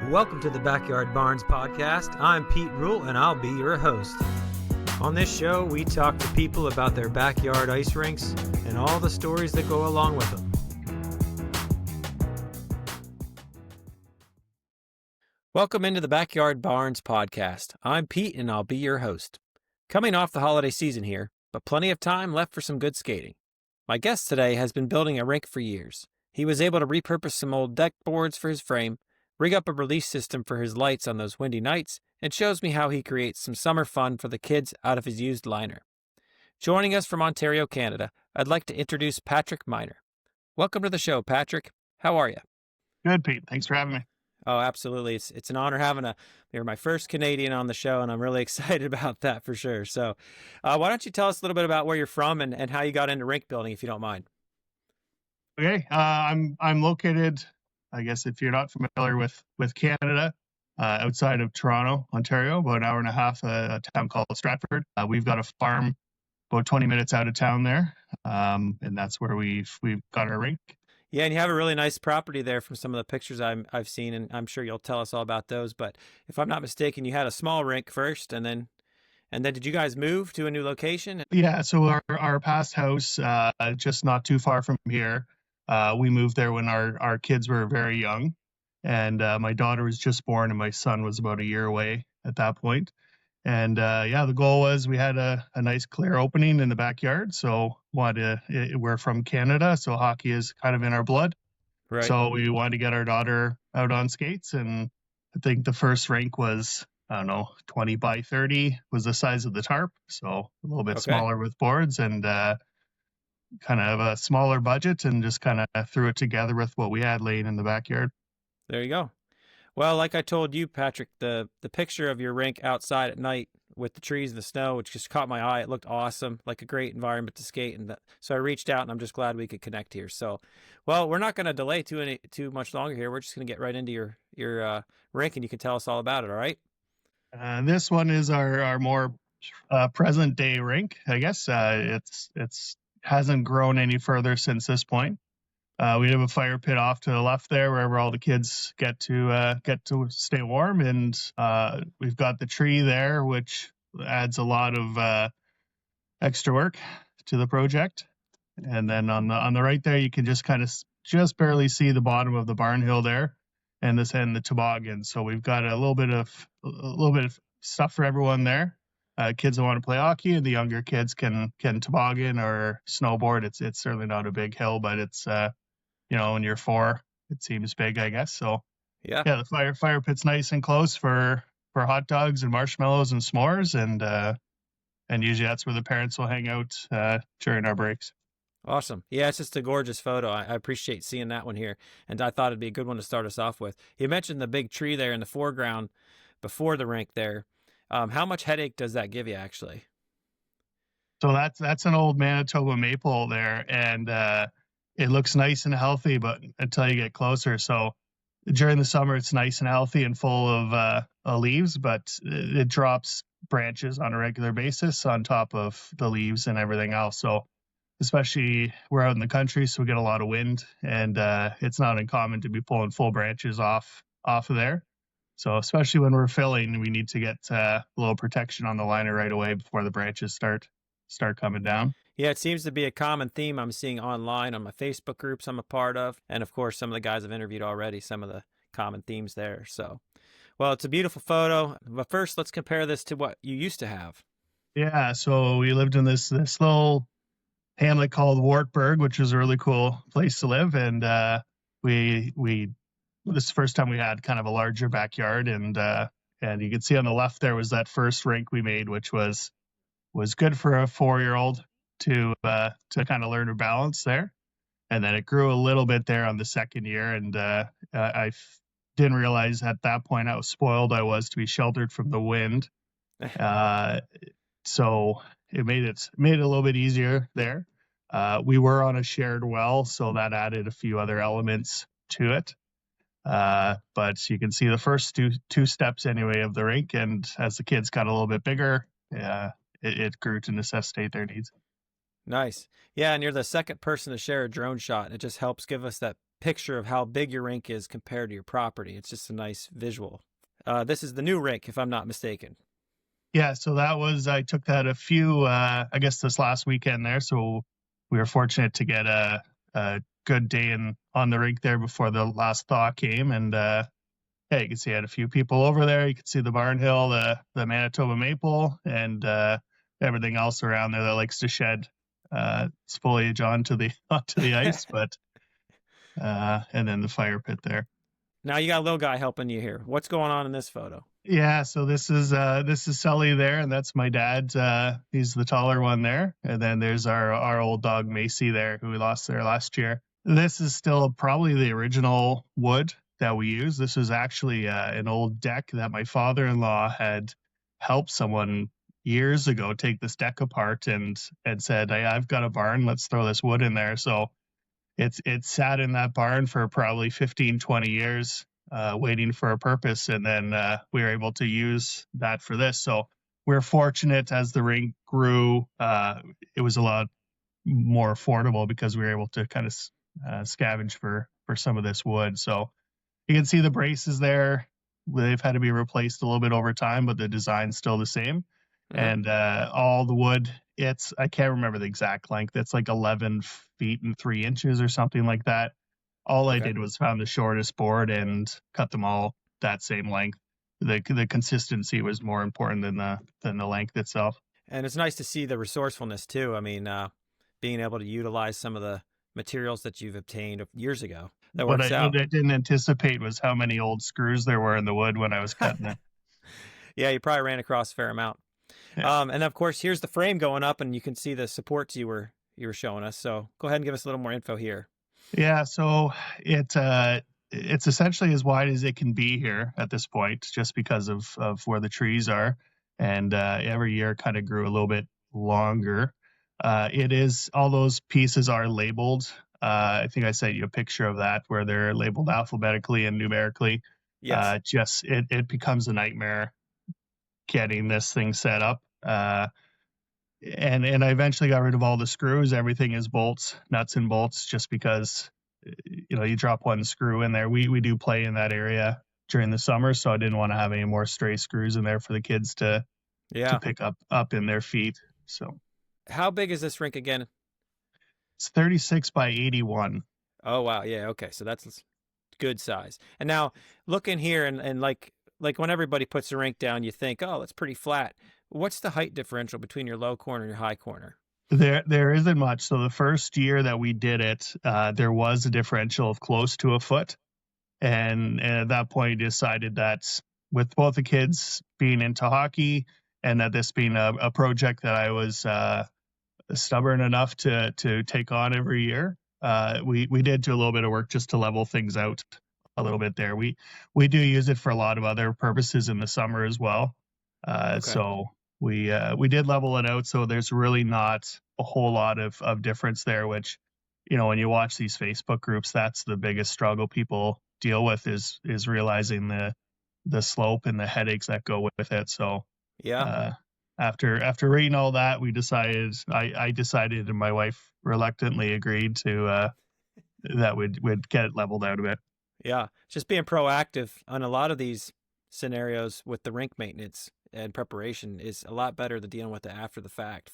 Welcome to the Backyard Barns podcast. I'm Pete Rule and I'll be your host. On this show, we talk to people about their backyard ice rinks and all the stories that go along with them. Welcome into the Backyard Barns podcast. I'm Pete and I'll be your host. Coming off the holiday season here, but plenty of time left for some good skating. My guest today has been building a rink for years. He was able to repurpose some old deck boards for his frame, rig up a release system for his lights on those windy nights, and shows me how he creates some summer fun for the kids out of his used liner. Joining us from Ontario, Canada, I'd like to introduce Patrick Miner. Welcome to the show, Patrick. How are you? Good, Pete. Thanks for having me. Oh, absolutely. It's an honor having you're my first Canadian on the show, and I'm really excited about that for sure. So why don't you tell us a little bit about where you're from and how you got into rink building, if you don't mind. Okay. I'm located, I guess if you're not familiar with Canada, outside of Toronto, Ontario, about an hour and a half, a town called Stratford. We've got a farm about 20 minutes out of town there, and that's where we've got our rink. Yeah, and you have a really nice property there from some of the pictures I've seen, and I'm sure you'll tell us all about those. But if I'm not mistaken, you had a small rink first, and then did you guys move to a new location? Yeah, so our past house, just not too far from here, we moved there when our kids were very young, and my daughter was just born, and my son was about a year away at that point. And the goal was we had a nice clear opening in the backyard. So we're from Canada, so hockey is kind of in our blood. Right. So we wanted to get our daughter out on skates, and I think the first rink was, 20 by 30 was the size of the tarp. So a little bit smaller with boards and kind of a smaller budget, and just kind of threw it together with what we had laying in the backyard. There you go. Well, like I told you, Patrick, the picture of your rink outside at night with the trees and the snow, which just caught my eye. It looked awesome, like a great environment to skate. And so I reached out, and I'm just glad we could connect here. So, well, we're not going to delay too much longer here. We're just going to get right into your rink, and you can tell us all about it, all right? This one is our more present day rink, I guess. It's hasn't grown any further since this point. We have a fire pit off to the left there, wherever all the kids get to stay warm, and we've got the tree there, which adds a lot of extra work to the project. And then on the right there, you can just kind of just barely see the bottom of the barn hill there, and the toboggan. So we've got a little bit of stuff for everyone there. Kids that want to play hockey, and the younger kids can toboggan or snowboard. It's certainly not a big hill, but it's when you're 4, it seems big, I guess. So yeah, the fire pit's nice and close for hot dogs and marshmallows and s'mores, and usually that's where the parents will hang out during our breaks. Awesome. Yeah, it's just a gorgeous photo. I appreciate seeing that one here, and I thought it'd be a good one to start us off with. You mentioned the big tree there in the foreground before the rink there. How much headache does that give you, actually? So that's an old Manitoba maple there, and it looks nice and healthy, but until you get closer. So during the summer, it's nice and healthy and full of leaves, but it drops branches on a regular basis on top of the leaves and everything else. So especially we're out in the country, so we get a lot of wind, and it's not uncommon to be pulling full branches off of there. So especially when we're filling, we need to get a little protection on the liner right away before the branches start coming down. Yeah, it seems to be a common theme I'm seeing online on my Facebook groups I'm a part of. And of course, some of the guys I've interviewed already, some of the common themes there. So, well, it's a beautiful photo. But first, let's compare this to what you used to have. Yeah, so we lived in this little hamlet called Wartburg, which was a really cool place to live. And this is the first time we had kind of a larger backyard. And you can see on the left there was that first rink we made, which was good for a 4-year-old to kind of learn to balance there. And then it grew a little bit there on the second year. And I didn't realize at that point how spoiled I was to be sheltered from the wind. So it made it a little bit easier there. We were on a shared well, so that added a few other elements to it. But you can see the first two steps anyway of the rink. And as the kids got a little bit bigger, it grew to necessitate their needs. Nice. Yeah, and you're the second person to share a drone shot, and it just helps give us that picture of how big your rink is compared to your property. It's just a nice visual. This is the new rink, if I'm not mistaken. Yeah, so I took that I guess this last weekend there. So we were fortunate to get a good day on the rink there before the last thaw came. And yeah, you can see I had a few people over there. You can see the Barn Hill, the Manitoba maple, and everything else around there that likes to shed its foliage onto the onto the ice. But and then the fire pit there. Now you got a little guy helping you here. What's going on in this photo? Yeah, so this is Sully there, and that's my dad. He's the taller one there, and then there's our old dog Macy there, who we lost there last year. This is still probably the original wood that we use. This is actually an old deck that my father-in-law had helped someone years ago take this deck apart and said, "Hey, I've got a barn. Let's throw this wood in there." So it's sat in that barn for probably 15, 20 years, waiting for a purpose. And then we were able to use that for this. So we're fortunate as the rink grew, it was a lot more affordable because we were able to kind of scavenge for some of this wood. So you can see the braces there. They've had to be replaced a little bit over time, but the design's still the same. And all the wood, I can't remember the exact length. It's like 11 feet and 3 inches or something like that. All I did was found the shortest board and cut them all that same length. The consistency was more important than the length itself. And it's nice to see the resourcefulness too. I mean, being able to utilize some of the materials that you've obtained years ago. That works out. What I didn't anticipate was how many old screws there were in the wood when I was cutting it. Yeah, you probably ran across a fair amount. Yeah. And of course, here's the frame going up, and you can see the supports you were showing us. So go ahead and give us a little more info here. Yeah, so it's essentially as wide as it can be here at this point, just because of where the trees are, and every year kind of grew a little bit longer. It is, all those pieces are labeled. I think I sent you a picture of that where they're labeled alphabetically and numerically. Yes. Just it becomes a nightmare getting this thing set up. And I eventually got rid of all the screws. Everything is bolts, nuts and bolts, just because, you drop one screw in there. We do play in that area during the summer, so I didn't want to have any more stray screws in there for the kids to pick up in their feet. So how big is this rink again? It's 36 by 81. Oh, wow. Yeah. Okay. So that's good size. And now look in here and like when everybody puts a rink down, you think, oh, it's pretty flat. What's the height differential between your low corner and your high corner? There isn't much. So the first year that we did it, there was a differential of close to a foot. And at that point, decided that with both the kids being into hockey and that this being a project that I was stubborn enough to take on every year, we did do a little bit of work just to level things out a little bit there. We do use it for a lot of other purposes in the summer as well. So we did level it out. So there's really not a whole lot of difference there, which, when you watch these Facebook groups, that's the biggest struggle people deal with is realizing the slope and the headaches that go with it. So yeah. After reading all that, I decided, and my wife reluctantly agreed to that we'd get it leveled out a bit. Yeah, just being proactive on a lot of these scenarios with the rink maintenance and preparation is a lot better than dealing with it after the fact.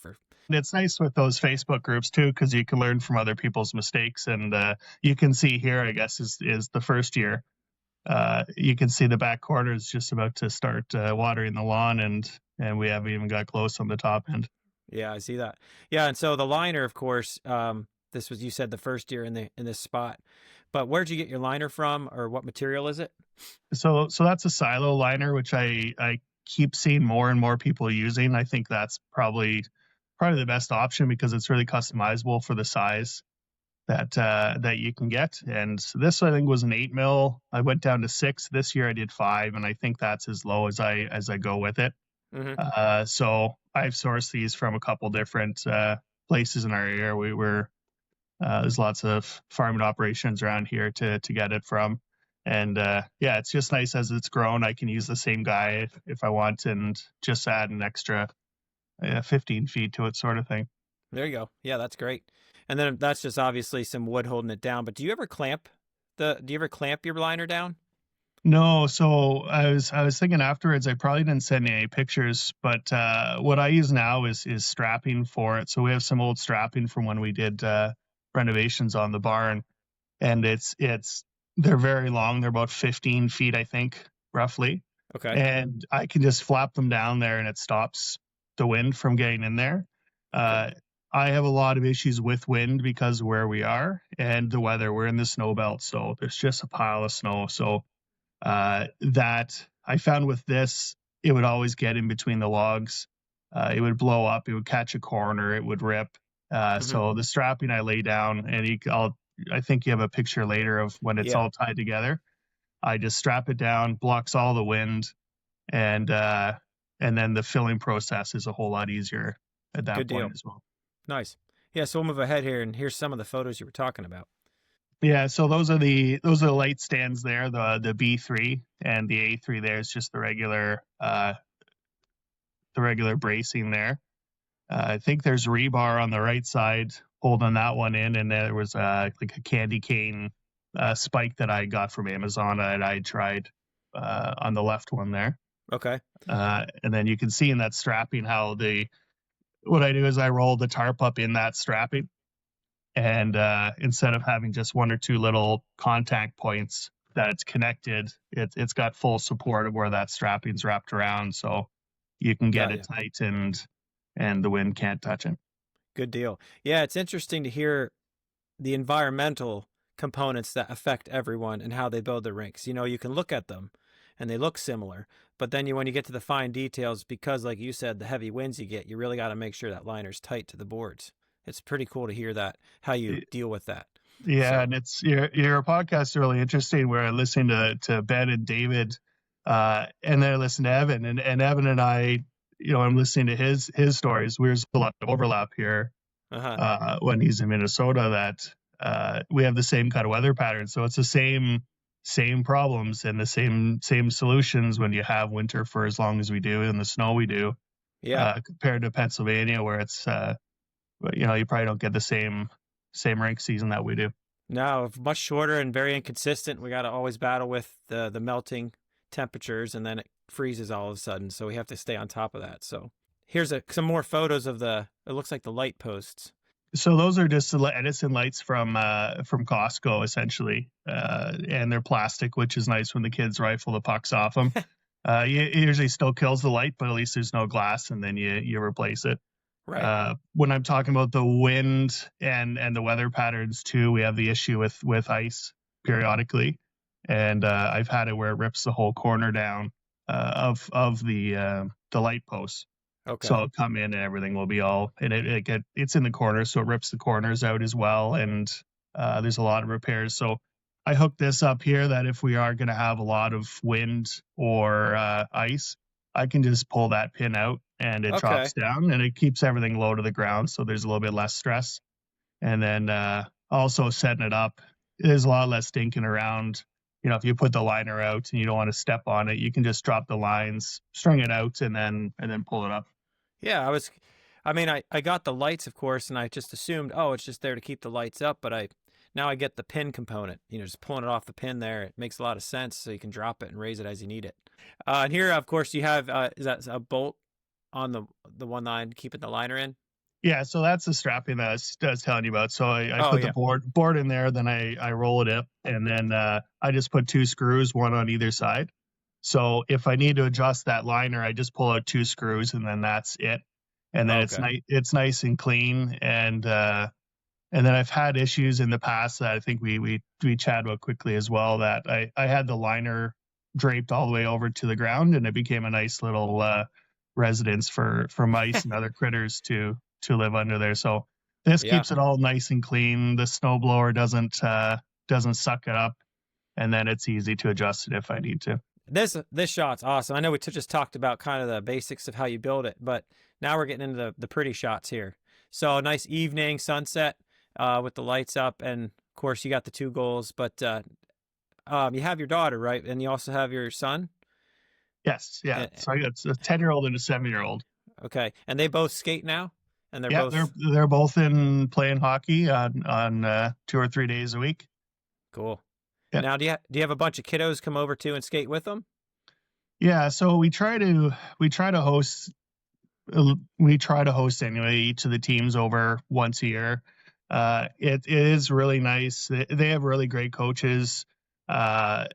It's nice with those Facebook groups too, because you can learn from other people's mistakes, and you can see here, I guess, is the first year. You can see the back corner is just about to start watering the lawn, and we haven't even got close on the top end. Yeah, I see that. Yeah, and so the liner, of course, this was, you said, the first year in this spot. But where'd you get your liner from, or what material is it? So that's a silo liner, which I keep seeing more and more people using. I think that's probably the best option because it's really customizable for the size that you can get. And this, I think, was an 8 mil. I went down to 6 this year. I did 5, and I think that's as low as I go with it. Mm-hmm. So I've sourced these from a couple different places in our area. There's lots of farming operations around here to get it from. And yeah, it's just nice as it's grown. I can use the same guy if I want and just add an extra 15 feet to it, sort of thing. There you go. Yeah, that's great. And then that's just obviously some wood holding it down. But do you ever clamp Do you ever clamp your liner down? No, so I was thinking afterwards I probably didn't send any pictures, but what I use now is strapping for it. So we have some old strapping from when we did renovations on the barn, and it's they're very long. They're about 15 feet, I think, roughly. Okay. And I can just flap them down there and it stops the wind from getting in there. Okay. Uh, I have a lot of issues with wind because of where we are and the weather. We're in the snow belt, so there's just a pile of snow. So that I found with this, it would always get in between the logs. It would blow up. It would catch a corner. It would rip. Hmm. So the strapping I lay down, and I think you have a picture later of when it's Yeah. all tied together. I just strap it down, blocks all the wind, and then the filling process is a whole lot easier at that Good point deal. as well. Nice. Yeah. So we'll move ahead here, and here's some of the photos you were talking about. Yeah, so those are the light stands there, the B3 and the A3 there is just the regular bracing there. I think there's rebar on the right side holding that one in, and there was like a candy cane spike that I got from Amazon that I tried on the left one there. Okay. And then you can see in that strapping how what I do is I roll the tarp up in that strapping, and instead of having just one or two little contact points that it's connected, it's got full support of where that strapping's wrapped around, so you can get Got it you. tight and the wind can't touch it. Good deal. Yeah, it's interesting to hear the environmental components that affect everyone and how they build their rinks. You can look at them and they look similar, but then when you get to the fine details, because like you said, the heavy winds you get, you really got to make sure that liner's tight to the boards. It's pretty cool to hear that, how you deal with that. Yeah, So, and it's your podcast is really interesting. Where I listen to Ben and David, and then I listen to Evan, and Evan and I, I'm listening to his stories. There's a lot of overlap here uh-huh. when he's in Minnesota. That we have the same kind of weather pattern, so it's the same problems and the same solutions when you have winter for as long as we do and the snow we do, Yeah. compared to Pennsylvania, where it's you probably don't get the same rink season that we do. No, much shorter and very inconsistent. We got to always battle with the melting temperatures, and then it freezes all of a sudden. So we have to stay on top of that. So here's some more photos of it looks like the light posts. So those are just Edison lights from Costco, essentially, and they're plastic, which is nice when the kids rifle the pucks off them. It usually still kills the light, but at least there's no glass, and then you replace it. Right. When I'm talking about the wind and the weather patterns too, we have the issue with ice periodically, and I've had it where it rips the whole corner down of the light posts. So Okay. I'll come in and everything will be all, and it's in the corners, so it rips the corners out as well. And there's a lot of repairs. So I hooked this up here that if we are going to have a lot of wind or ice, I can just pull that pin out and it Okay. drops down and it keeps everything low to the ground. So there's a little bit less stress. And then also setting it up, there's a lot less dinking around. If you put the liner out and you don't want to step on it, you can just drop the lines, string it out, and then pull it up. Yeah, I mean, I got the lights, of course, and I just assumed, oh, it's just there to keep the lights up. But now I get the pin component. Just pulling it off the pin there. It makes a lot of sense, so you can drop it and raise it as you need it. And here, of course, you have is that a bolt on the one line keeping the liner in? Yeah, so that's the strapping that I was telling you about. So I Oh put the yeah. board in there, then I roll it up, and then I just put two screws, one on either side. So if I need to adjust that liner, I just pull out two screws, and then that's it. And then it's Okay. nice and clean. And then I've had issues in the past that I think we chat about quickly as well. That I had the liner draped all the way over to the ground, and it became a nice little residence for mice and other critters to live under there. So this Yeah. keeps it all nice and clean. The snowblower doesn't suck it up, and then it's easy to adjust it if I need to. This shot's awesome. I know we just talked about kind of the basics of how you build it, but now we're getting into the pretty shots here. So a nice evening sunset with the lights up, and of course you got the two goals. But you have your daughter, right? And you also have your son. Yes, yeah. And, So I got a 10-year-old and a 7-year-old. okay, and they both skate now, and they're Yeah, they're both they're both in playing hockey on 2 or 3 days a week. cool. Yeah. Now, do you have a bunch of kiddos come over too and skate with them? Yeah. So we try to host anyway each of the teams over once a year. It is really nice. They have really great coaches, but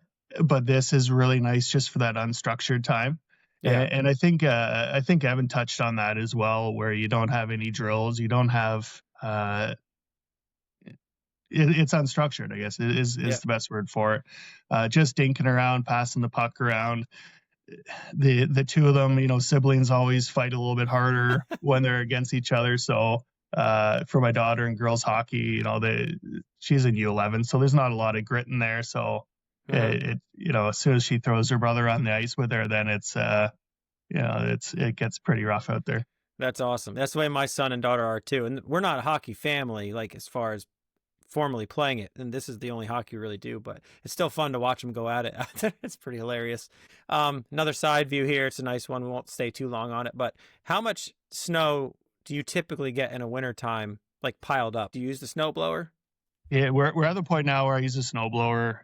this is really nice just for that unstructured time. Yeah. And I think Evan touched on that as well, where you don't have any drills, you don't have it's unstructured. I guess is Yeah. the best word for it. Just dinking around, passing the puck around. The two of them, siblings always fight a little bit harder when they're against each other. So for my daughter in girls hockey, she's in U11, so there's not a lot of grit in there. So Hmm. as soon as she throws her brother on the ice with her, then it gets pretty rough out there. That's awesome. That's the way my son and daughter are too. And we're not a hockey family, like as far as formally playing it, and this is the only hockey we really do, but it's still fun to watch them go at it. It's pretty hilarious. Another side view here. It's a nice one. We won't stay too long on it, but how much snow do you typically get in a wintertime, like piled up? Do you use the snow blower? Yeah, we're at the point now where I use a snowblower.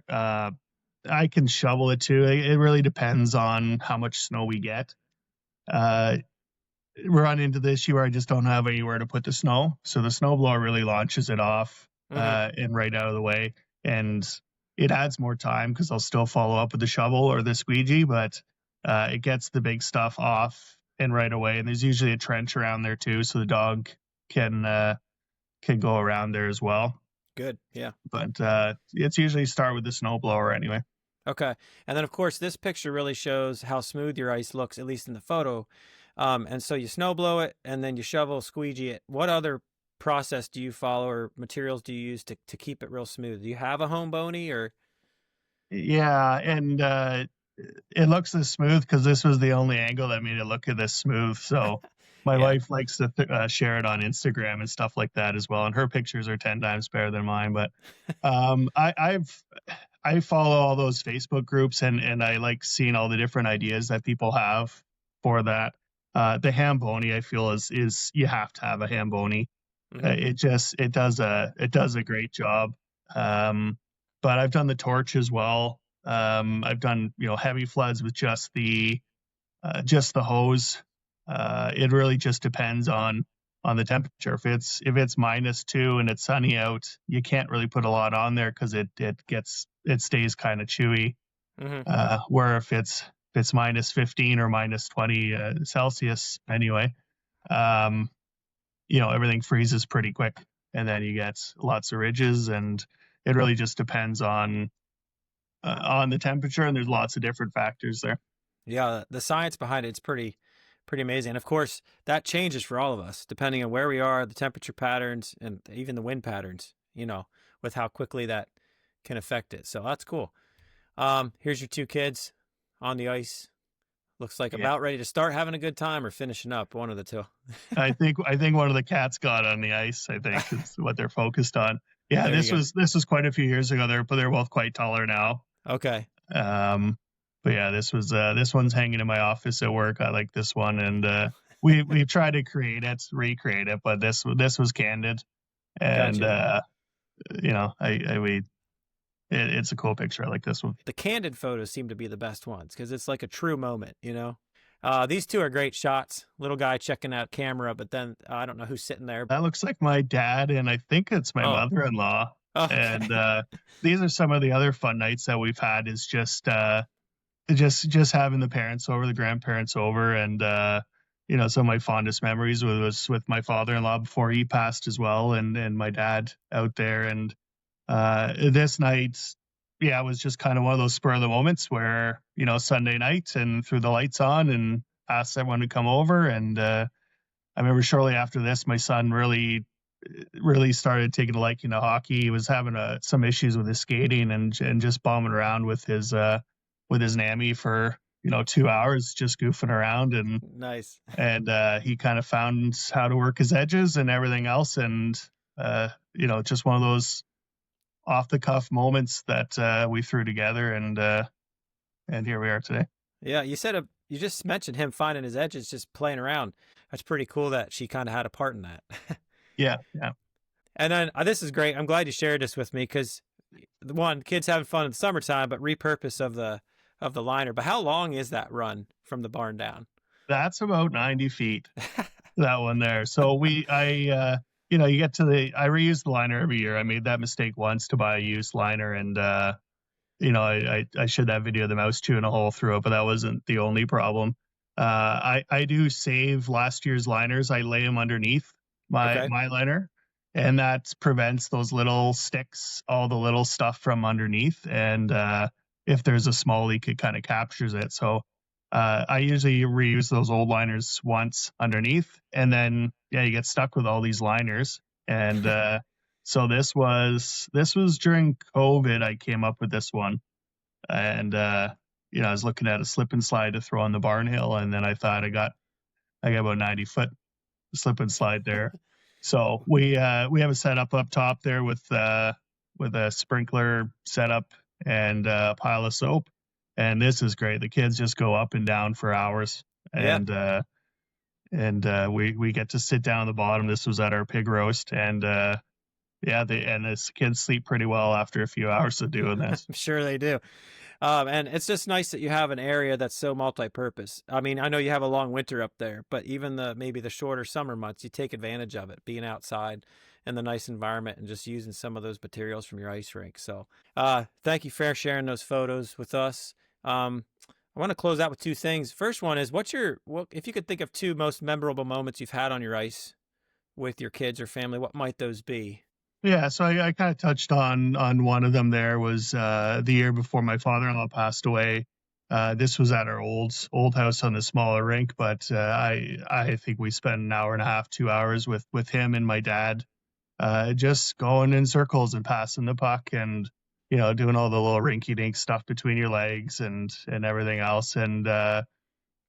I can shovel it too. It really depends on how much snow we get. Uh, run into the issue where I just don't have anywhere to put the snow. So the snowblower really launches it off Mm-hmm. and right out of the way. And it adds more time because I'll still follow up with the shovel or the squeegee, but it gets the big stuff off and right away. And there's usually a trench around there too, so the dog can go around there as well. Good. Yeah. But it's usually start with the snowblower anyway. Okay. And then, of course, this picture really shows how smooth your ice looks, at least in the photo. And so you snow blow it and then you shovel, squeegee it. What other process do you follow or materials do you use to keep it real smooth? Do you have a home bony or? Yeah, and it looks this smooth because this was the only angle that made it look this smooth. So my Yeah. wife likes to share it on Instagram and stuff like that as well, and her pictures are 10 times better than mine. But I follow all those Facebook groups, and I like seeing all the different ideas that people have for that. The ham bony, I feel is you have to have a ham bony. Hmm. It does a great job. But I've done the torch as well. I've done heavy floods with just the hose. It really just depends on the temperature. If it's -2 and it's sunny out, you can't really put a lot on there because it stays kind of chewy. Hmm. Where if it's -15 or -20 Celsius anyway, everything freezes pretty quick, and then you get lots of ridges, and it really just depends on the temperature, and there's lots of different factors there. Yeah. The science behind it's pretty amazing. And of course, that changes for all of us depending on where we are, the temperature patterns, and even the wind patterns, with how quickly that can affect it. So that's cool. Here's your two kids on the ice. Looks like Yeah, about ready to start having a good time or finishing up, one of the two. I think one of the cats got on the ice. I think is what they're focused on. Yeah, There you this go. was quite a few years ago. They're both quite taller now. Okay. Um, but yeah, this one's hanging in my office at work. I like this one, and we tried to recreate it, but this was candid, and Gotcha. it's a cool picture. I like this one. The candid photos seem to be the best ones because it's like a true moment. These two are great shots. Little guy checking out camera, but then I don't know who's sitting there. That looks like my dad, and I think it's my Oh, mother-in-law. And okay. these are some of the other fun nights that we've had. Is just having the parents over, the grandparents over, and some of my fondest memories was with my father-in-law before he passed as well, and my dad out there. And this night, yeah, it was just kind of one of those spur of the moments where Sunday night and threw the lights on and asked everyone to come over. And I remember shortly after this, my son really started taking a liking to hockey. He was having some issues with his skating and just bombing around with his Nammy for 2 hours, just goofing around, and Nice. he kind of found how to work his edges and everything else. And just one of those off the cuff moments that we threw together, and here we are today. Yeah, you just mentioned him finding his edges, just playing around. That's pretty cool that she kind of had a part in that. Yeah, yeah. And then this is great. I'm glad you shared this with me because the one, kids having fun in the summertime, but repurpose of the liner. But how long is that run from the barn down? That's about 90 feet. That one there. So you know, I reuse the liner every year. I made that mistake once to buy a used liner, and you know, I showed that video of the mouse chewing a hole through it, but that wasn't the only problem. I do save last year's liners. I lay them underneath Okay. my liner, and that prevents those little sticks, all the little stuff from underneath. And if there's a small leak, it kind of captures it. So I usually reuse those old liners once underneath, and then yeah, you get stuck with all these liners. And so this was during COVID. I came up with this one, and you know, I was looking at a slip and slide to throw on the barn hill, and then I thought I got about 90-foot slip and slide there. So we have a setup up top there with a sprinkler setup and a pile of soap, and this is great. The kids just go up and down for hours, and we get to sit down at the bottom. This was at our pig roast, and yeah, the kids sleep pretty well after a few hours of doing this. I'm sure they do. And it's just nice that you have an area that's so multi-purpose. I mean, I know you have a long winter up there, but even maybe the shorter summer months, you take advantage of it, being outside in the nice environment and just using some of those materials from your ice rink. So thank you for sharing those photos with us. I want to close out with two things. First one is, if you could think of two most memorable moments you've had on your ice with your kids or family, what might those be? Yeah, so I kind of touched on one of them. There was the year before my father-in-law passed away. This was at our old house on the smaller rink, but I think we spent an hour and a half, 2 hours with him and my dad, just going in circles and passing the puck, and you know, doing all the little rinky-dink stuff between your legs and everything else. And it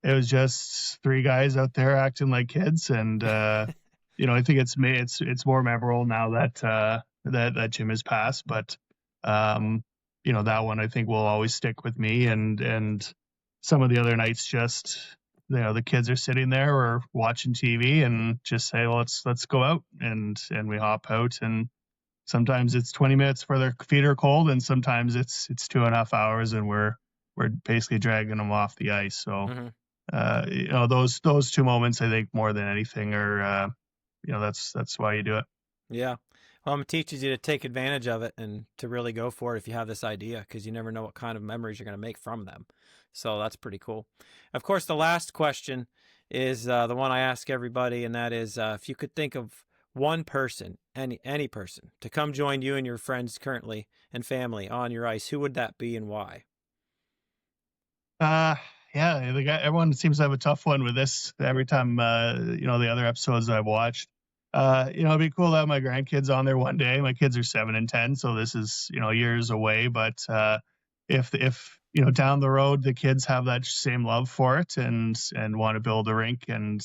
was just three guys out there acting like kids, and you know, I think it's more memorable now that that Jim has passed. But you know, that one I think will always stick with me. And some of the other nights, just you know, the kids are sitting there or watching TV, and just say, well, let's go out, and we hop out, and sometimes it's 20 minutes for their feet are cold, and sometimes it's 2.5 hours, and we're basically dragging them off the ice. So you know, those two moments, I think, more than anything, are you know, that's why you do it. Yeah. Well, it teaches you to take advantage of it and to really go for it if you have this idea, because you never know what kind of memories you're going to make from them. So that's pretty cool. Of course, the last question is the one I ask everybody, and that is, if you could think of one person, any person, to come join you and your friends currently and family on your ice, who would that be and why? Yeah, everyone seems to have a tough one with this. Every time, you know, the other episodes I've watched, you know, it'd be cool to have my grandkids on there one day. My kids are 7 and 10, so this is, you know, years away. But if you know, down the road the kids have that same love for it and want to build a rink, and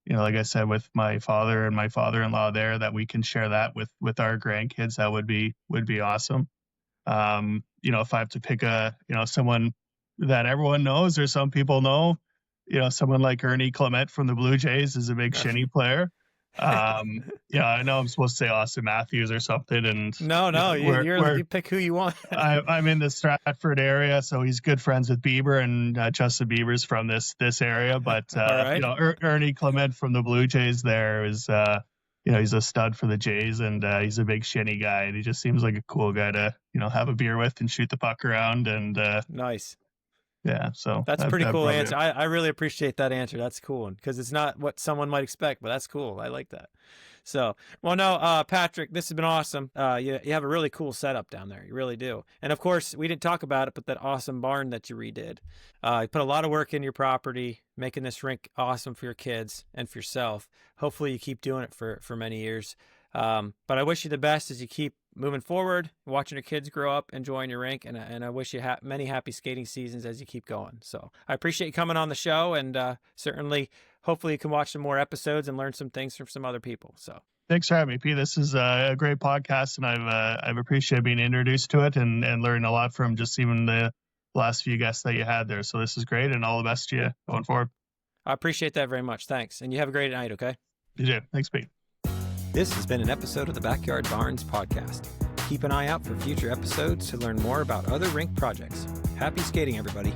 you know, like I said, with my father and my father-in-law there, that we can share that with our grandkids, that would be awesome. You know, if I have to pick someone that everyone knows or some people know, you know, someone like Ernie Clement from the Blue Jays is a big shinny player. Yeah, I know I'm supposed to say Austin Matthews or something, and No, you pick who you want. I'm in the Stratford area, so he's good friends with Bieber, and Justin Bieber's from this area. But right. you know, Ernie Clement from the Blue Jays there is, you know, he's a stud for the Jays, and he's a big shinny guy, and he just seems like a cool guy to, you know, have a beer with and shoot the puck around. And nice. Yeah, so that's a pretty cool answer. I really appreciate that answer. That's cool, because it's not what someone might expect, but that's cool. I like that. So, well, no, Patrick, this has been awesome. You have a really cool setup down there. You really do. And of course, we didn't talk about it, but that awesome barn that you redid. You put a lot of work in your property, making this rink awesome for your kids and for yourself. Hopefully you keep doing it for many years. But I wish you the best as you keep moving forward, watching your kids grow up, enjoying your rink, and I wish you many happy skating seasons as you keep going. So I appreciate you coming on the show, and certainly, hopefully you can watch some more episodes and learn some things from some other people. So thanks for having me, Pete. This is a great podcast, and I've appreciated being introduced to it and learning a lot from just even the last few guests that you had there. So this is great, and all the best to you going forward. I appreciate that very much. Thanks, and you have a great night. Okay. You too. Thanks, Pete. This has been an episode of the Backyard Barns podcast. Keep an eye out for future episodes to learn more about other rink projects. Happy skating, everybody!